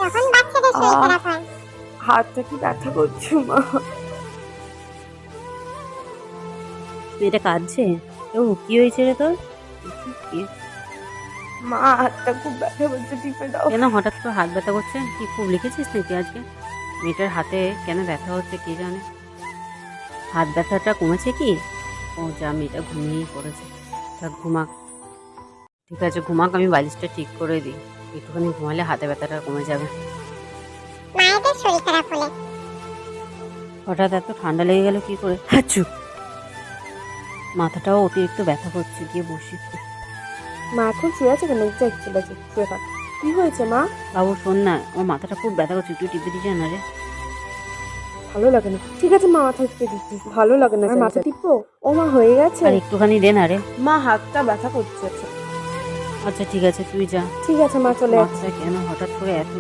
তখন বাচ্চাদের শরীর আহ খারাপ হয়। হাতটা কি ব্যথা করছে মা। মেয়েটা কাঁদছে? ও কি হয়েছে রে তোর? মা হাতটা খুব ব্যথা করছে, টিপে দাও। কেন হঠাৎ করে হাত ব্যথা করছে? কি খুব লিখেছিস নাকি আজকে? মেয়েটার হাতে কেন ব্যথা হচ্ছে কে জানে। হাত ব্যথাটা কমেছে কি? ও যা, মেয়েটা ঘুমিয়েই পড়েছে। তা ঘুমাক, ঠিক আছে ঘুমাক, আমি বালিশটা ঠিক করে দিই। একটুখানি ঘুমালে হাতে ব্যথাটা কমে যাবে। মায়েদের শরীর খারাপ হলে হঠাৎ এত ঠান্ডা লেগে গেল কি করে? হাঁচু, মাথাটাও অতিরিক্ত ব্যথা করছে, গিয়ে বসি। মা এখন শুয়ে আছে কেন? যাই চলে আছে, শুয়ে থাক। কি হয়েছে মা? বাবু শোন না, আমার মাথাটা খুব ব্যথা করছে, একটু টিপে দিচ্ছে না রে? ভালো লাগে না। ঠিক আছে মা, মাথা টিপে দিচ্ছি। ভালো লাগে না, মাথা টিপো। ও মা, হয়ে গেছে। আর একটুখানি দে না রে। মা হাতটা ব্যথা করছে। আচ্ছা ঠিক আছে, তুই যা। ঠিক আছে মা, চলে যাচ্ছি। মাথাটা কেন হঠাৎ করে এত